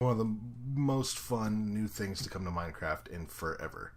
One of the most fun new things to come to Minecraft in forever.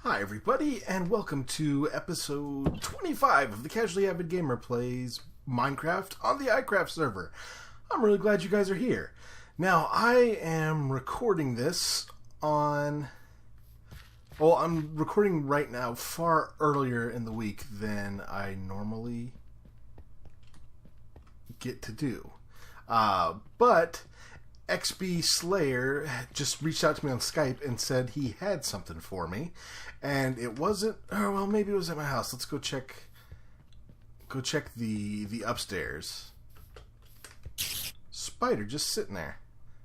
Hi everybody, and welcome to episode 25 of the Casually Avid Gamer Plays Minecraft on the iCraft server. I'm really glad you guys are here. Now, I am recording this on... Well, I'm recording right now far earlier in the week than I normally get to do. But xBSlayer just reached out to me on Skype and said he had something for me. And it wasn't... Oh, well, maybe it was at my house. Let's go check... Go check the upstairs. Spider just sitting there.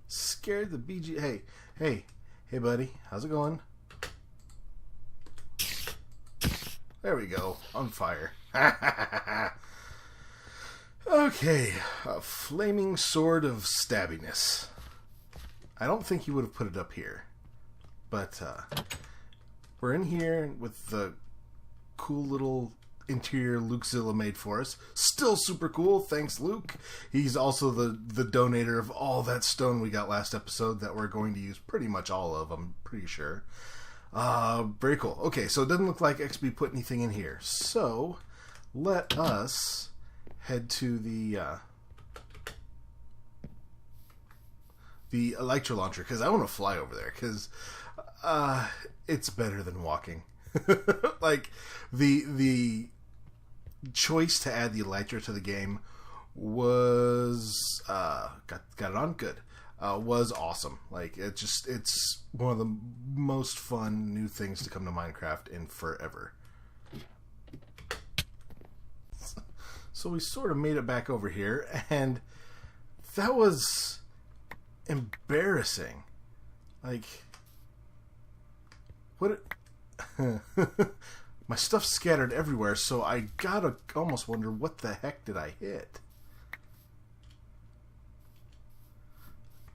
Scared the BG... Hey, buddy. How's it going? There we go. On fire. Okay. A flaming sword of stabbiness. I don't think he would have put it up here. But, we're in here with the cool little interior Lukezilla made for us. Still super cool. Thanks, Luke. He's also the donator of all that stone we got last episode that we're going to use pretty much all of, I'm pretty sure. Very cool. Okay, so it doesn't look like XB put anything in here. So, let us head to the Elytra launcher, because I want to fly over there, because it's better than walking. Like, the choice to add the Elytra to the game was, got it on good. Was awesome. Like, it's one of the most fun new things to come to Minecraft in forever. So we sort of made it back over here, and that was embarrassing. Like, what? My stuff's scattered everywhere, so I gotta almost wonder what the heck did I hit.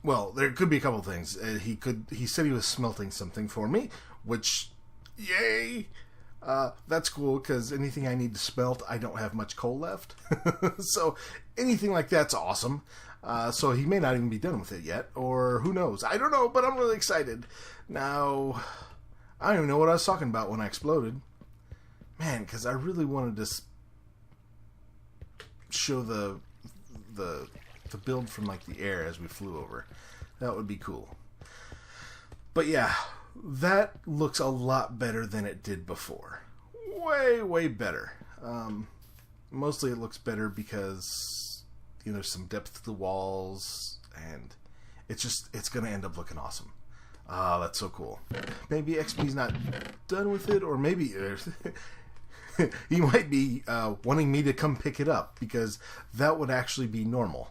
Well, there could be a couple things. He said he was smelting something for me, which, yay! That's cool, because anything I need to smelt, I don't have much coal left. So, anything like that's awesome. So he may not even be done with it yet, or who knows. I don't know, but I'm really excited. Now, I don't even know what I was talking about when I exploded. Man, because I really wanted to show the build from like the air as we flew over. That would be cool. But yeah, that looks a lot better than it did before. Way better. Mostly it looks better because, you know, there's some depth to the walls, and it's gonna end up looking awesome. That's so cool. Maybe XP's not done with it, or maybe he might be wanting me to come pick it up, because that would actually be normal.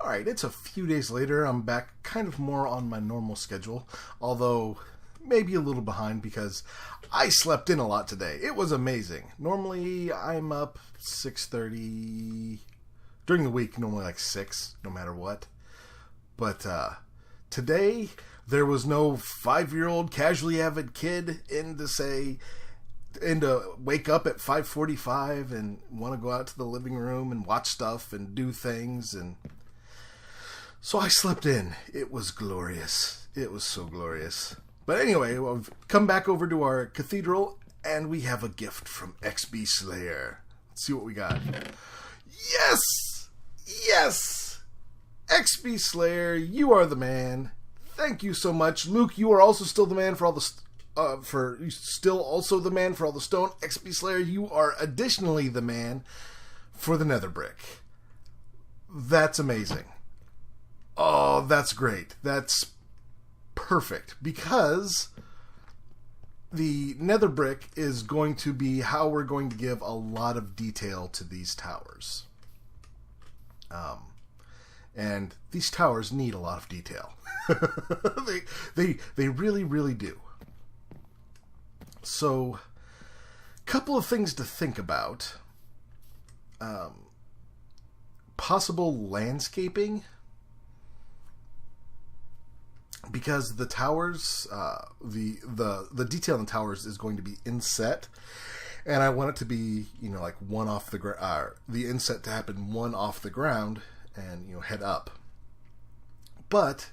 Alright, it's a few days later. I'm back kind of more on my normal schedule, although maybe a little behind because I slept in a lot today. It was amazing. Normally I'm up 6:30 during the week, normally like 6 no matter what. But today there was no 5-year-old casually avid kid in to wake up at 5:45 and want to go out to the living room and watch stuff and do things, and so I slept in. It was glorious. It was so glorious. But anyway, we've come back over to our cathedral, and we have a gift from xBSlayer. Let's see what we got. Yes! Yes! xBSlayer, you are the man. Thank you so much. Luke, you are also still the man for all the stone. xBSlayer, you are additionally the man for the nether brick. That's amazing. Oh, that's great. That's perfect, because the nether brick is going to be how we're going to give a lot of detail to these towers. And these towers need a lot of detail. They really do. So, couple of things to think about. Possible landscaping. because the towers, the detail in the towers is going to be inset, and I want it to be, you know, like one off the ground, the inset to happen one off the ground, and, you know, head up. But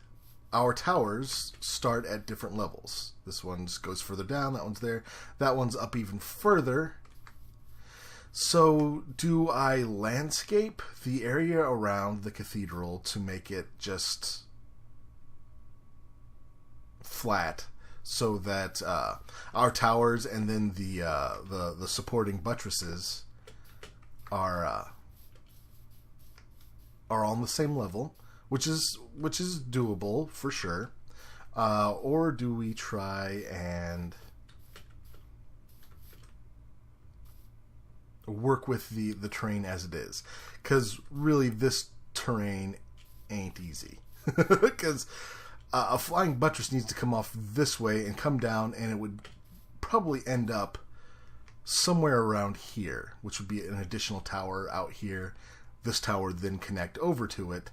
our towers start at different levels. This one goes further down, that one's there, that one's up even further. So do I landscape the area around the cathedral to make it just flat, so that our towers and then the supporting buttresses are on the same level, which is doable for sure, or do we try and work with the terrain as it is? Because really this terrain ain't easy. Because a flying buttress needs to come off this way and come down, and it would probably end up somewhere around here, which would be an additional tower out here. This tower would then connect over to it,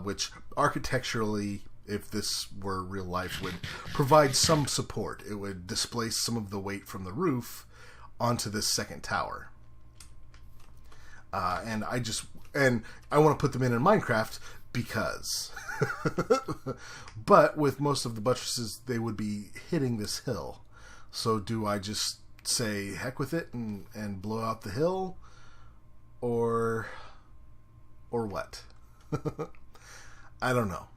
which architecturally, if this were real life, would provide some support. It would displace some of the weight from the roof onto this second tower. And I want to put them in Minecraft because but with most of the buttresses, they would be hitting this hill. So do I just say heck with it and blow out the hill, or what? I don't know.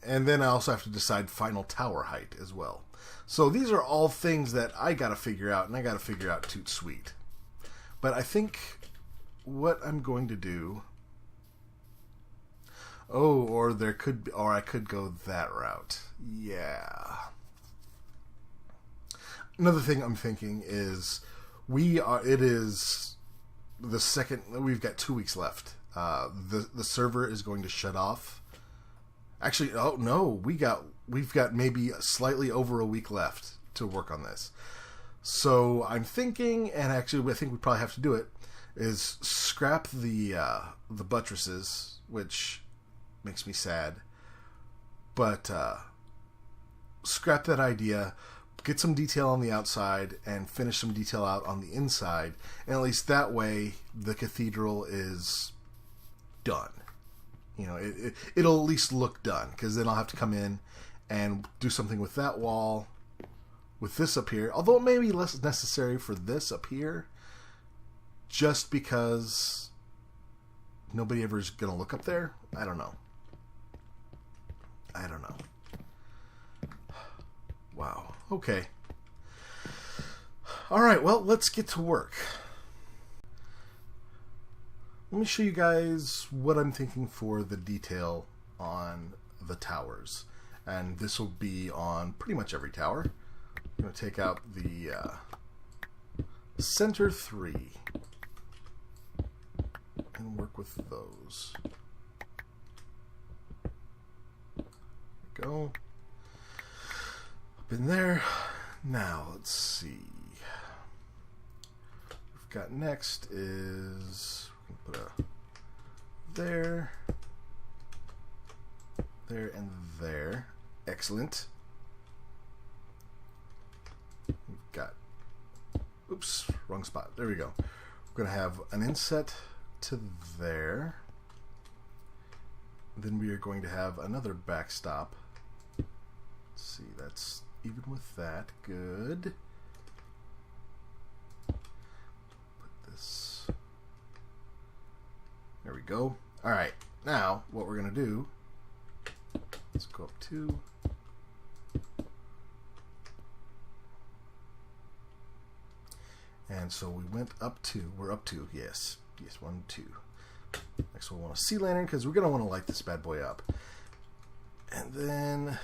And then I also have to decide final tower height as well. So these are all things that I gotta figure out, and I gotta figure out toot sweet. But I think what I'm going to do, or I could go that route. Yeah. Another thing I'm thinking is we've got 2 weeks left. The server is going to shut off. Actually, oh no, we've got maybe slightly over a week left to work on this. So I'm thinking, and actually I think we probably have to do it, is scrap the buttresses, which makes me sad. But scrap that idea, get some detail on the outside, and finish some detail out on the inside. And at least that way, the cathedral is done. You know, it'll at least look done, because then I'll have to come in and do something with that wall, with this up here. Although it may be less necessary for this up here, just because nobody ever is going to look up there. I don't know. Wow. Okay. All right, well, let's get to work. Let me show you guys what I'm thinking for the detail on the towers. And this will be on pretty much every tower. I'm going to take out the center 3 and work with those. There we go. Up in there. Now, let's see. We've got next is... put a there, and there. Excellent. We've got, oops, wrong spot. There we go. We're going to have an inset to there. Then we are going to have another backstop. Let's see, that's even with that. Good. Put this... There we go. Alright, now what we're going to do, let's go up 2. And so we went up 2. We're up 2, yes. Yes, 1, 2. Next we'll want a sea lantern, because we're going to want to light this bad boy up. And then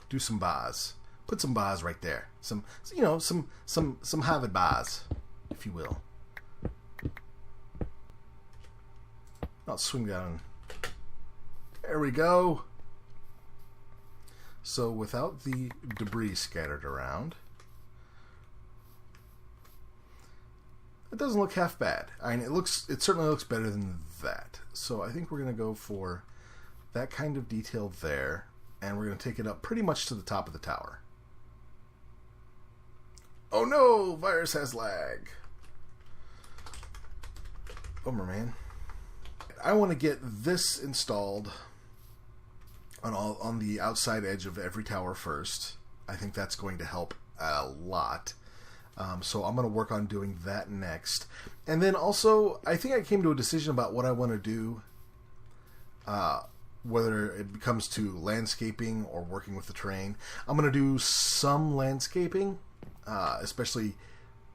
do some bars. Put some bars right there. Some Harvard bars, if you will. I'll swing down. There we go. So without the debris scattered around, it doesn't look half bad. I mean, it certainly looks better than that. So I think we're going to go for that kind of detail there, and we're going to take it up pretty much to the top of the tower. Oh no, virus has lag. Bummer, man. I want to get this installed on the outside edge of every tower first. I think that's going to help a lot. So I'm going to work on doing that next. And then also, I think I came to a decision about what I want to do, whether it comes to landscaping or working with the terrain. I'm going to do some landscaping, especially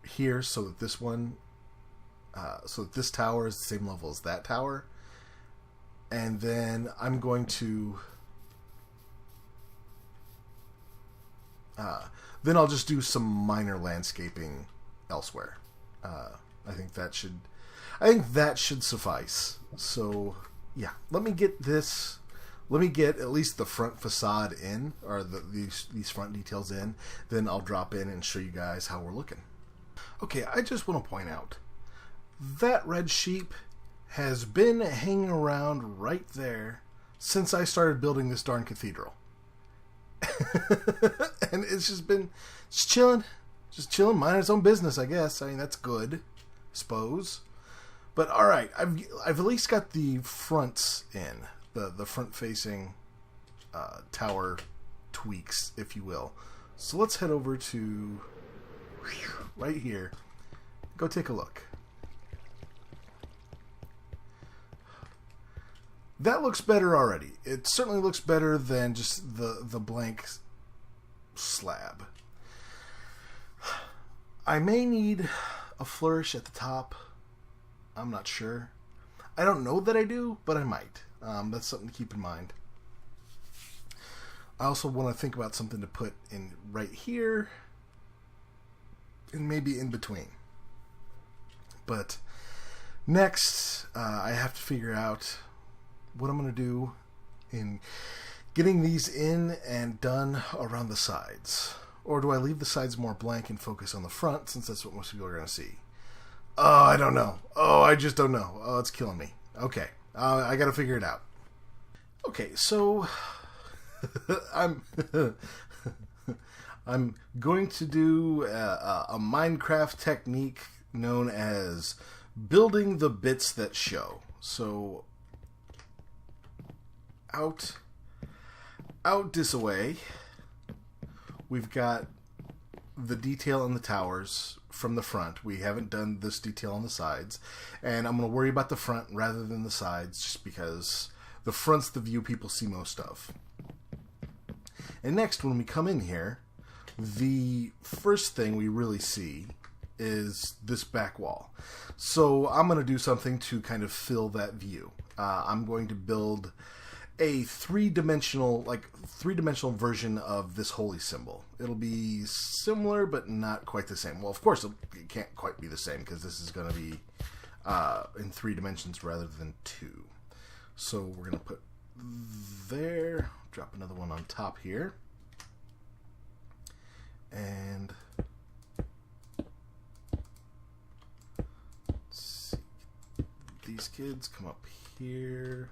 here, so that this one, so that this tower is the same level as that tower. And then I'm going to then I'll just do some minor landscaping elsewhere. I think that should suffice. So yeah, let me get at least the front facade in, or these front details in. Then I'll drop in and show you guys how we're looking. Okay, I just want to point out that red sheep has been hanging around right there since I started building this darn cathedral. And it's just been just chilling, minding its own business, I guess. I mean, that's good, I suppose. But all right, I've at least got the fronts in, the front facing tower tweaks, if you will. So let's head over to right here. Go take a look. That looks better already. It certainly looks better than just the blank slab. I may need a flourish at the top. I'm not sure. I don't know that I do, but I might. That's something to keep in mind. I also want to think about something to put in right here and maybe in between. But next, I have to figure out what I'm going to do in getting these in and done around the sides. Or do I leave the sides more blank and focus on the front, since that's what most people are going to see? Oh, I don't know. Oh, I just don't know. Oh, it's killing me. Okay, I got to figure it out. Okay, so I'm going to do a Minecraft technique known as building the bits that show. So out this way, we've got the detail in the towers from the front. We haven't done this detail on the sides, and I'm going to worry about the front rather than the sides, just because the front's the view people see most of. And next, when we come in here, the first thing we really see is this back wall. So I'm going to do something to kind of fill that view. I'm going to build a three-dimensional version of this holy symbol. It'll be similar, but not quite the same. Well, of course, it can't quite be the same, because this is going to be in 3 dimensions rather than 2. So we're going to put there, drop another one on top here, and let's see, these kids come up here.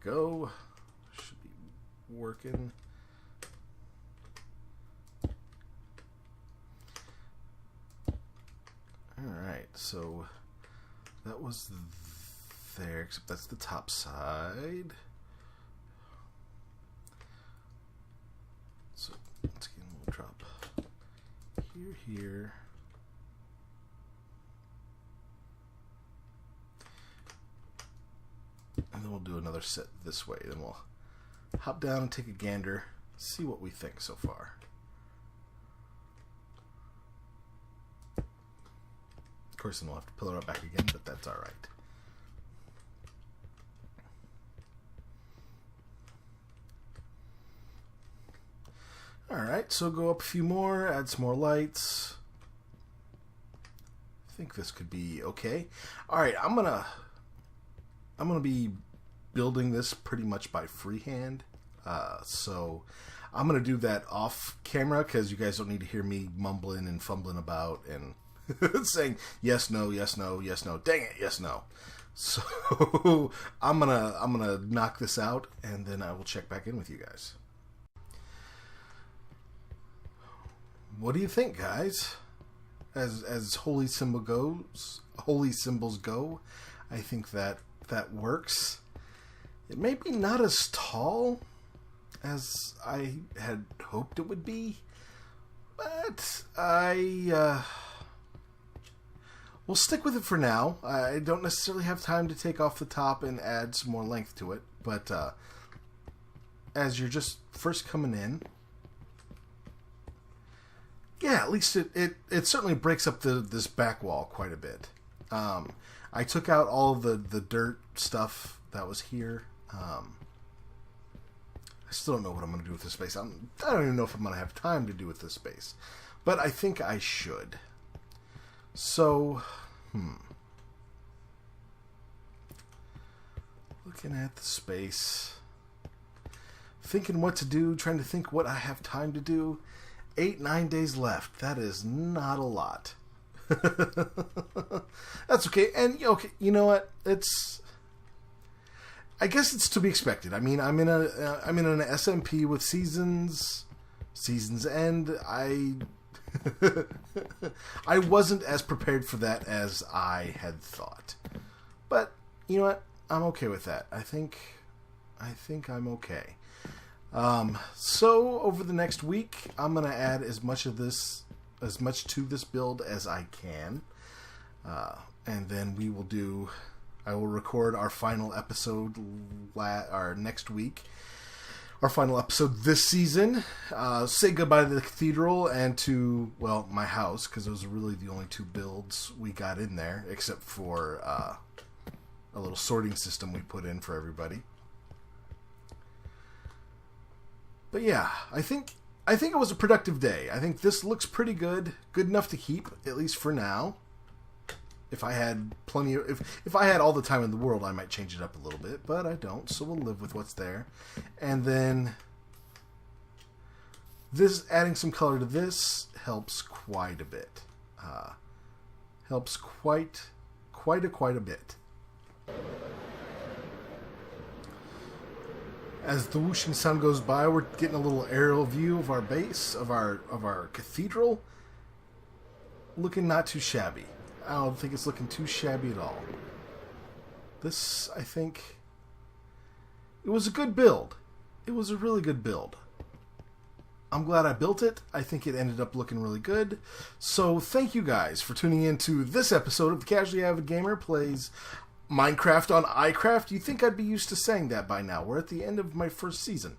Go. Should be working. Alright, so that was there, except that's the top side. So once again, we'll drop here. And then we'll do another set this way. Then we'll hop down and take a gander, see what we think so far. Of course, then we'll have to pillar it back again, but that's all right. All right, so go up a few more, add some more lights. I think this could be okay. All right, I'm gonna be building this pretty much by freehand, so I'm gonna do that off camera, because you guys don't need to hear me mumbling and fumbling about and saying yes, no, yes, no, yes, no, dang it, yes, no. So I'm gonna knock this out, and then I will check back in with you guys. What do you think, guys? As holy symbols go, I think that works. It may be not as tall as I had hoped it would be, but we'll stick with it for now. I don't necessarily have time to take off the top and add some more length to it, but as you're just first coming in, yeah, at least it certainly breaks up this back wall quite a bit. I took out all of the dirt stuff that was here. I still don't know what I'm going to do with this space. I don't even know if I'm going to have time to do with this space, but I think I should. So, looking at the space, thinking what to do, trying to think what I have time to do. 8-9 days left. That is not a lot. That's okay. And okay, you know what? I guess it's to be expected. I mean, I'm in an SMP with seasons end. I wasn't as prepared for that as I had thought. But you know what? I'm okay with that. I think I'm okay. So over the next week, I'm gonna add as much to this build as I can, and then I will record our final episode next week. Our final episode this season. Say goodbye to the cathedral and to, well, my house, because those are really the only two builds we got in there, except for a little sorting system we put in for everybody. But yeah, I think it was a productive day. I think this looks pretty good enough to keep, at least for now. If I had if I had all the time in the world, I might change it up a little bit, but I don't, so we'll live with what's there. And then adding some color to this helps quite a bit. Helps quite a bit. As the whooshing sound goes by, we're getting a little aerial view of our base, of our cathedral. Looking not too shabby. I don't think it's looking too shabby at all. This, I think, it was a good build. It was a really good build. I'm glad I built it. I think it ended up looking really good. So thank you guys for tuning in to this episode of the Casually Avid Gamer Plays Minecraft on iCraft. You'd think I'd be used to saying that by now. We're at the end of my first season.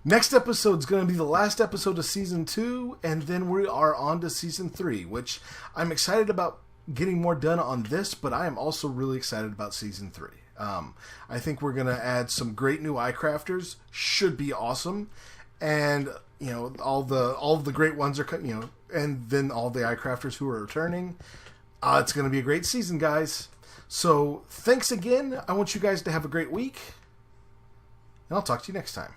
Next episode's going to be the last episode of Season 2, and then we are on to Season 3, which I'm excited about getting more done on this, but I am also really excited about Season 3. I think we're going to add some great new iCrafters. Should be awesome. And, you know, all the great ones are, you know, and then all the iCrafters who are returning. It's going to be a great season, guys. So, thanks again. I want you guys to have a great week, and I'll talk to you next time.